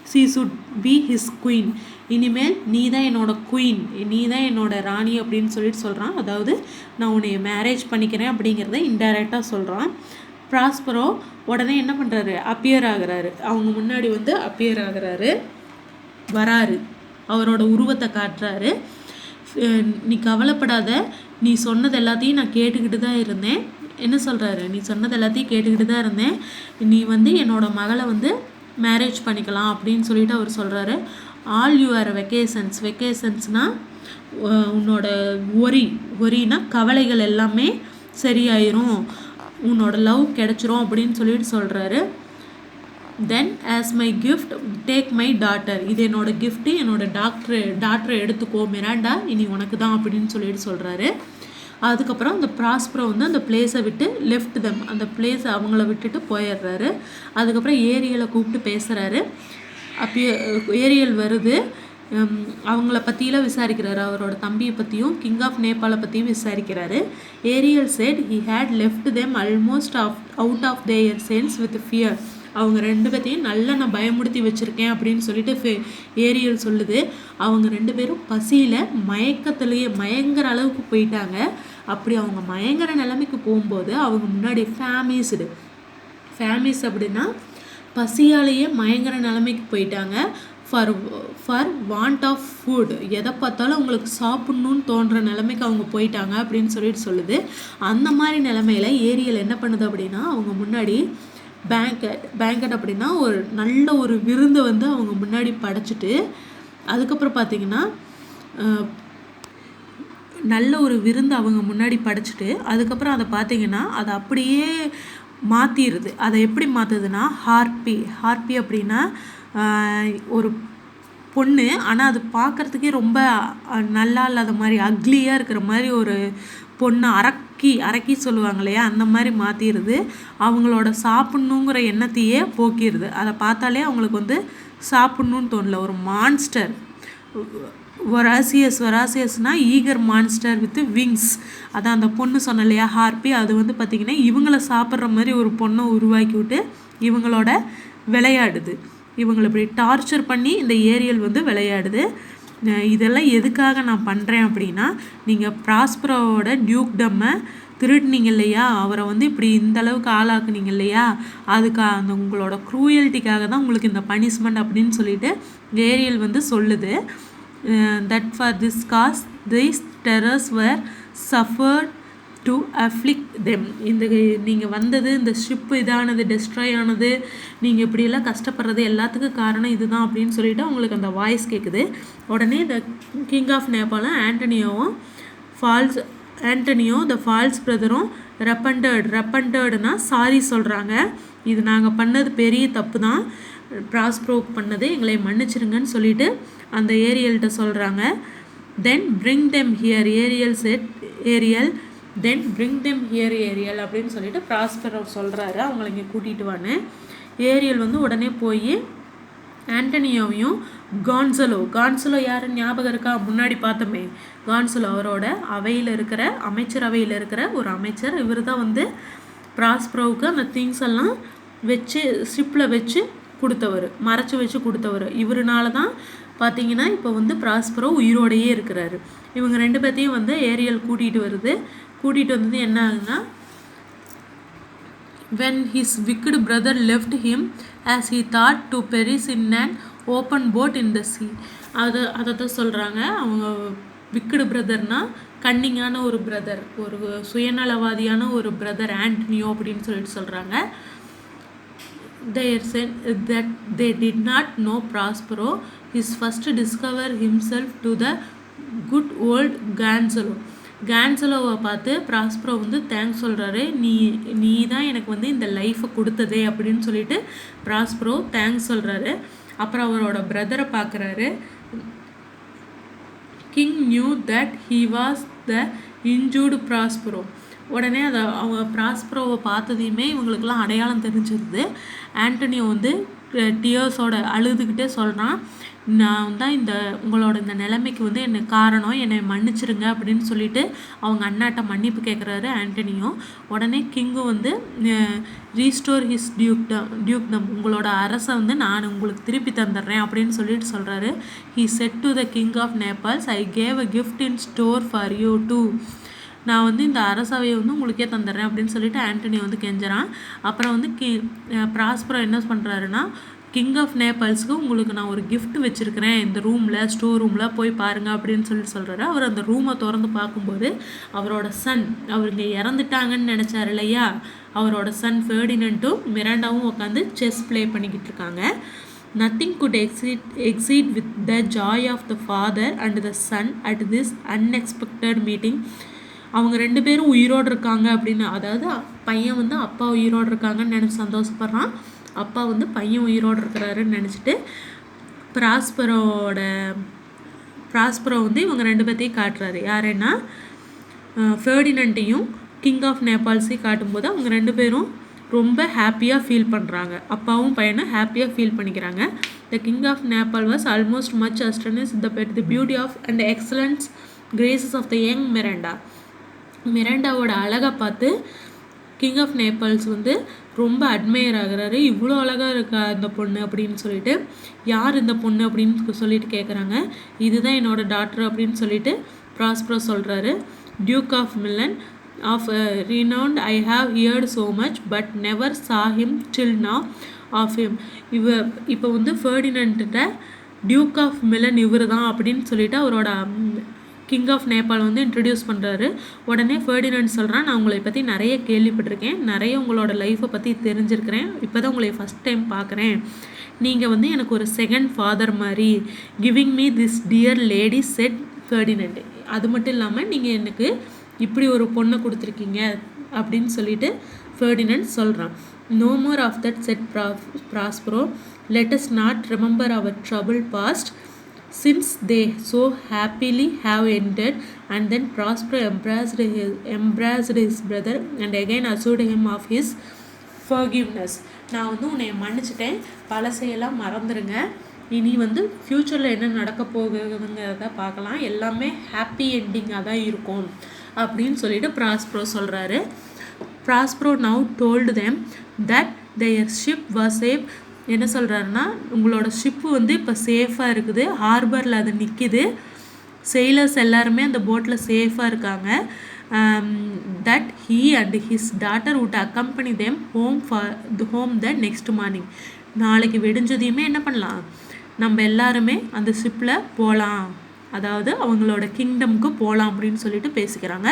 S1: She should be his queen, இனிமேல் நீ தான் என்னோட குயின், நீ தான் என்னோட ராணி அப்படின்னு சொல்கிறான். அதாவது நான் உன்னை மேரேஜ் பண்ணிக்கிறேன் அப்படிங்கிறத இன்டைரக்டாக சொல்கிறான். ப்ராஸ்பரோ உடனே என்ன பண்ணுறாரு, அப்பியர் ஆகிறாரு. அவங்க முன்னாடி வந்து அப்பியர் ஆகிறாரு, வராரு, அவரோட உருவத்தை காட்டுறாரு. நீ கவலைப்படாத, நீ சொன்னது எல்லாத்தையும் நான் கேட்டுக்கிட்டு தான் இருந்தேன். என்ன சொல்கிறாரு, நீ சொன்னது எல்லாத்தையும் கேட்டுக்கிட்டு தான் இருந்தேன், நீ வந்து என்னோட மகளை வந்து மேரேஜ் பண்ணிக்கலாம் அப்படின்னு சொல்லிட்டு அவர் சொல்கிறாரு. ஆல் யுவர் வெக்கேஷன்ஸ்னால் உன்னோட ஒரினா கவலைகள் எல்லாமே சரியாயிரும், உன்னோட லவ் கிடச்சிரும் அப்படின்னு சொல்கிறாரு. Then as my gift take my daughter, இது என்னோட கிஃப்ட்டு, என்னோட டாக்டரை எடுத்துக்கோ மிராண்டா, இனி உனக்கு தான் அப்படின்னு சொல்கிறாரு. அதுக்கப்புறம் அந்த ப்ராஸ்பரோ வந்து அந்த பிளேஸை விட்டு லெஃப்ட் தம், அந்த பிளேஸை அவங்கள விட்டுட்டு போயிடுறாரு. அதுக்கப்புறம் ஏரியலை கூப்பிட்டு பேசுகிறாரு. அப்பயே ஏரியல் வருது, அவங்கள பற்றியெல்லாம் விசாரிக்கிறாரு, அவரோட தம்பியை பற்றியும் கிங் ஆஃப் நேபாளை பற்றியும் விசாரிக்கிறாரு. Ariel said he had left them almost out of their sense with fear. அவங்க 2 பேர்த்தையும் நல்லா நான் பயமுடுத்தி வச்சுருக்கேன் அப்படின்னு சொல்லிட்டு ஏரியல் சொல்லுது. அவங்க 2 பேரும் பசியில் மயக்கத்துலேயே மயங்கிற அளவுக்கு போயிட்டாங்க. அப்படி அவங்க மயங்கிற நிலைமைக்கு போகும்போது அவங்க முன்னாடி ஃபேமிஸ் அப்படின்னா பசியாலேயே மயங்கிற நிலைமைக்கு போயிட்டாங்க. ஃபார் வாண்ட் ஆஃப் ஃபுட், எதை பார்த்தாலும் அவங்களுக்கு சாப்பிட்ணுன்னு தோன்ற நிலைமைக்கு அவங்க போயிட்டாங்க அப்படின்னு சொல்லுது. அந்த மாதிரி நிலைமையில் ஏரியல் என்ன பண்ணுது அப்படின்னா, அவங்க முன்னாடி பேங்கட் அப்படின்னா ஒரு நல்ல ஒரு விருந்தை வந்து அவங்க முன்னாடி படைச்சிட்டு, அதுக்கப்புறம் பார்த்திங்கன்னா நல்ல ஒரு விருந்து அவங்க முன்னாடி படைச்சிட்டு, அதுக்கப்புறம் அதை பார்த்திங்கன்னா அதை அப்படியே மாற்றிடுது. அதை எப்படி மாற்றுதுன்னா, ஹார்பி அப்படின்னா ஒரு பொண்ணு, ஆனால் அது பார்க்குறதுக்கே ரொம்ப நல்லா இல்லாத மாதிரி அக்லியாக இருக்கிற மாதிரி பொண்ணு அரக்கி சொல்லுவாங்க இல்லையா, அந்த மாதிரி மாற்றிடுது. அவங்களோட சாப்பிட்ணுங்கிற எண்ணத்தையே போக்கிடுது. அதை பார்த்தாலே அவங்களுக்கு வந்து சாப்பிட்ணுன்னு தோணல. ஒரு மான்ஸ்டர், வொராசியஸ்னால் ஈகர் மான்ஸ்டர் வித் விங்ஸ். அதான் அந்த பொண்ணு சொன்ன இல்லையா, ஹார்பி, அது வந்து பார்த்திங்கன்னா இவங்கள சாப்பிட்ற மாதிரி ஒரு பொண்ணை உருவாக்கி விட்டு இவங்களோட விளையாடுது. இவங்களை இப்படி டார்ச்சர் பண்ணி இந்த ஏரியல் வந்து விளையாடுது. இதெல்லாம் எதுக்காக நான் பண்ணுறேன் அப்படின்னா, நீங்கள் ப்ராஸ்பரோவோட டியூக்டம்மை திருடினீங்க இல்லையா, அவரை வந்து இப்படி இந்தளவுக்கு ஆளாக்குனீங்க இல்லையா, அதுக்கு அந்த உங்களோட க்ரூயல்ட்டிக்காக தான் உங்களுக்கு இந்த பனிஷ்மெண்ட் அப்படின்னு சொல்லிட்டு ஏரியல் வந்து சொல்லுது. That for this cause these terrors were suffered to afflict them. இந்த நீங்கள் வந்தது, இந்த ஷிப்பு இதானது, டெஸ்ட்ராய் ஆனது, நீங்கள் இப்படியெல்லாம் கஷ்டப்படுறது எல்லாத்துக்கும் காரணம் இதுதான் அப்படின்னு சொல்லிட்டு அவங்களுக்கு அந்த வாய்ஸ் கேட்குது. உடனே த கிங் ஆஃப் நேபாளும் ஆண்டனியோ த ஃபால்ஸ் பிரதரும் ரெப்பண்டட்னா சாரி சொல்கிறாங்க. இது நாங்கள் பண்ணது பெரிய தப்பு தான், ப்ராஸ்பரோக்கு பண்ணது, எங்களை மன்னிச்சிருங்கன்னு சொல்லிட்டு அந்த ஏரியல்கிட்ட சொல்கிறாங்க. Then bring them here Ariel அப்படின்னு சொல்லிட்டு ப்ராஸ்பரோ சொல்கிறாரு, அவங்களை இங்கே கூட்டிகிட்டு வான்னு. ஏரியல் வந்து உடனே போய் ஆண்டனியோவையும் கான்சலோ யாருன்னு ஞாபகம் இருக்கா, முன்னாடி பார்த்தோமே, கான்சலோ அவரோட அமைச்சரவையில் இருக்கிற ஒரு அமைச்சர். இவர் தான் வந்து ப்ராஸ்பரோவுக்கு அந்த திங்ஸ் எல்லாம் வச்சு ஷிப்பில் வச்சு கொடுத்தவர், மறைச்சி வச்சு கொடுத்தவர். இவருனால தான் பார்த்தீங்கன்னா இப்போ வந்து ப்ராஸ்பரோ உயிரோடையே இருக்கிறாரு. இவங்க ரெண்டு பேர்த்தையும் வந்து ஏரியல் கூட்டிகிட்டு வந்தது என்ன ஆகுதுன்னா, when his wicked brother left him as he thought to perish in an open boat in the sea. அதை தான் சொல்கிறாங்க. அவங்க விக்கடு பிரதர்னால் கன்னிங்கான ஒரு பிரதர், ஒரு சுயநலவாதியான ஒரு பிரதர் ஆண்டனியோ அப்படின்னு சொல்லிட்டு சொல்கிறாங்க. They said that they did not know Prospero. His first discover himself to the good old கான்சலோவை பார்த்து ப்ராஸ்பரோ வந்து தேங்க்ஸ் சொல்கிறாரு. நீ தான் எனக்கு வந்து இந்த லைஃப்பை கொடுத்ததே அப்படின்னு சொல்லிட்டு ப்ராஸ்பரோ தேங்க்ஸ் சொல்கிறாரு. அப்புறம் அவரோட பிரதரை பார்க்குறாரு. King knew that he was the injured Prospero. உடனே அவங்க ப்ராஸ்பரோவை பார்த்ததையுமே இவங்களுக்கெல்லாம் அடையாளம் தெரிஞ்சிருது. ஆண்டனியோ வந்து டியர்ஸோட அழுதுகிட்டே சொல்கிறான், நான் தான் உங்களோட இந்த நிலைமைக்கு வந்து என்ன காரணம், என்னை மன்னிச்சிருங்க அப்படின்னு சொல்லிட்டு அவங்க அண்ணாட்ட மன்னிப்பு கேட்குறாரு ஆண்டனியோ. உடனே கிங்கும் வந்து ரீஸ்டோர் ஹிஸ் டியூக்டம், உங்களோட அரசை வந்து நான் உங்களுக்கு திருப்பி தந்துடுறேன் அப்படின்னு சொல்லிட்டு சொல்கிறாரு. He said to the king of Naples, I gave a gift in store for you too. நான் வந்து இந்த அரசவையை வந்து உங்களுக்கே தந்துடுறேன் அப்படின்னு சொல்லிட்டு ஆண்டனியோ வந்து கெஞ்சுறான். அப்புறம் வந்து ப்ராஸ்பரோ என்ன பண்ணுறாருன்னா, கிங் ஆஃப் நேபாள்ஸுக்கு உங்களுக்கு நான் ஒரு கிஃப்ட் வச்சுருக்கிறேன் இந்த ஸ்டோர் ரூமில் போய் பாருங்கள் அப்படின்னு சொல்கிறாரு. அவர் அந்த ரூமை திறந்து பார்க்கும்போது அவரோட அவர் இங்கே இறந்துட்டாங்கன்னு நினச்சார் இல்லையா, அவரோட சன் ஃபெர்டினண்டும் மிராண்டாவும் உட்காந்து செஸ் ப்ளே பண்ணிக்கிட்டு இருக்காங்க. Nothing could exceed with the joy of the father and the son at this unexpected meeting. அவங்க ரெண்டு பேரும் உயிரோடு இருக்காங்க அப்படின்னு, அதாவது பையன் வந்து அப்பா உயிரோடு இருக்காங்கன்னு நினச்சி சந்தோஷப்படுறான், அப்பா வந்து பையன் உயிரோடு இருக்கிறாருன்னு நினச்சிட்டு ப்ராஸ்பரோ வந்து இவங்க ரெண்டு பேர்த்தையும் காட்டுறாரு. யாருன்னா ஃபெர்டினண்ட்டையும் கிங் ஆஃப் நேபாள்ஸையும் காட்டும்போது அவங்க ரெண்டு பேரும் ரொம்ப ஹாப்பியாக ஃபீல் பண்ணுறாங்க. அப்பாவும் பையனும் ஹாப்பியாக ஃபீல் பண்ணிக்கிறாங்க. The king of Naples was almost much astonished the beauty of and excellence graces of the young மிராண்டாவோட அழகை பார்த்து கிங் ஆஃப் நேபாள்ஸ் வந்து ரொம்ப அட்மையர் ஆகுறாரு. இவ்வளோ அழகாக இருக்கா இந்த பொண்ணு அப்படின்னு சொல்லிட்டு. யார் இந்த பொண்ணு அப்படின்னு சொல்லிட்டு கேட்குறாங்க. இதுதான் என்னோட டாக்டர் அப்படின்னு சொல்லிட்டு ப்ராஸ்பரோ சொல்கிறாரு. Duke of Milan of renowned I have heard so much but never saw him till now of him. இப்போ வந்து ஃபெர்டினண்ட்ட டியூக் ஆஃப் மிலன் இவர் தான் அப்படின்னு சொல்லிட்டு அவரோட கிங் ஆஃப் நேபாள் வந்து இன்ட்ரடியூஸ் பண்ணுறாரு. உடனே ஃபெர்டினண்ட் சொல்கிறான், நான் உங்களை பற்றி நிறைய கேள்விப்பட்டிருக்கேன், நிறைய உங்களோட லைஃப்பை பற்றி தெரிஞ்சிருக்கிறேன், இப்போ தான் உங்களை ஃபஸ்ட் டைம் பார்க்குறேன், நீங்கள் வந்து எனக்கு ஒரு செகண்ட் ஃபாதர் மாதிரி, giving me this dear lady set Ferdinand. அது மட்டும் இல்லாமல் நீங்கள் எனக்கு இப்படி ஒரு பொண்ணை கொடுத்துருக்கீங்க அப்படின்னு சொல்லிட்டு ஃபெர்டினண்ட் சொல்கிறான். No more of that said Prospero, let us not remember our trouble past, since they so happily have ended. And then Prospero embraced his brother and again assured him of his forgiveness. நான் வந்து உன்னை மன்னிச்சிட்டேன், பழசையெல்லாம் மறந்துடுங்க, இனி வந்து ஃப்யூச்சரில் என்ன நடக்க போகுதுங்கிறத பார்க்கலாம், எல்லாமே ஹாப்பி என்டிங்காக தான் இருக்கும் அப்படின்னு சொல்லிட்டு ப்ராஸ்ப்ரோ சொல்கிறாரு. ப்ராஸ்ப்ரோ now told them that their ship was safe. என்ன சொல்கிறாருன்னா, உங்களோட ஷிப்பு வந்து இப்போ சேஃபாக இருக்குது, ஹார்பரில் அது நிற்கிது, செயிலர்ஸ் எல்லாருமே அந்த போட்டில் சேஃபாக இருக்காங்க. That he and his daughter would accompany them home the next morning. நாளைக்கு வெடிஞ்சதையுமே என்ன பண்ணலாம், நம்ம எல்லாருமே அந்த ஷிப்பில் போகலாம், அதாவது அவங்களோட கிங்டம்க்கு போகலாம் அப்படின்னு சொல்லிட்டு பேசிக்கிறாங்க.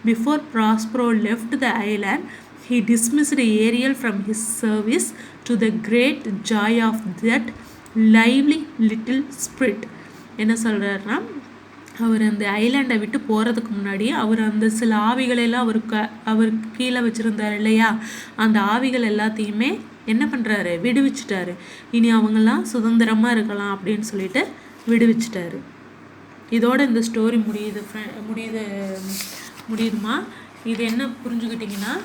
S1: Before ப்ராஸ்ப்ரோ left the island he dismissed Ariel from his service to the great joy of that lively little spirit. என்ன சொல்கிறாருன்னா, அவர் அந்த ஐலாண்டை விட்டு போகிறதுக்கு முன்னாடி அவர் அந்த சில ஆவிகளெல்லாம் அவருக்கு கீழே வச்சுருந்தார் இல்லையா, அந்த ஆவிகள் எல்லாத்தையுமே என்ன பண்ணுறாரு, விடுவிச்சிட்டாரு. இனி அவங்கெல்லாம் சுதந்திரமாக இருக்கலாம் அப்படின்னு சொல்லிட்டு விடுவிச்சிட்டாரு. இதோட இந்த ஸ்டோரி முடியுதுமா. இது என்ன புரிஞ்சுக்கிட்டிங்கன்னா,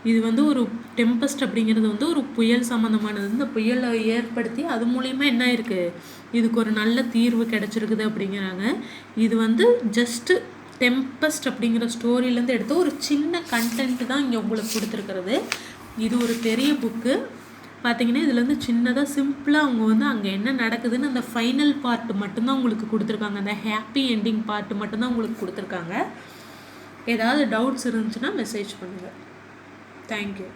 S1: இது வந்து ஒரு டெம்பஸ்ட் அப்படிங்கிறது வந்து ஒரு புயல் சம்மந்தமானது. இந்த புயலை ஏற்படுத்தி அது மூலிமா என்ன இருக்குது, இதுக்கு ஒரு நல்ல தீர்வு கிடச்சிருக்குது அப்படிங்கிறாங்க. இது வந்து ஜஸ்ட்டு டெம்பஸ்ட் அப்படிங்கிற ஸ்டோரியிலேருந்து எடுத்து ஒரு சின்ன கண்டென்ட் தான் இங்கே உங்களுக்கு கொடுத்துருக்கிறது. இது ஒரு பெரிய புக்கு பார்த்தீங்கன்னா, இதில் வந்து சின்னதாக சிம்பிளாக அவங்க வந்து அங்கே என்ன நடக்குதுன்னு அந்த ஃபைனல் பார்ட்டு மட்டும்தான் உங்களுக்கு கொடுத்துருக்காங்க, அந்த ஹாப்பி என்டிங் பார்ட்டு மட்டும்தான் உங்களுக்கு கொடுத்துருக்காங்க. ஏதாவது டவுட்ஸ் இருந்துச்சுன்னா மெசேஜ் பண்ணுங்கள். Thank you.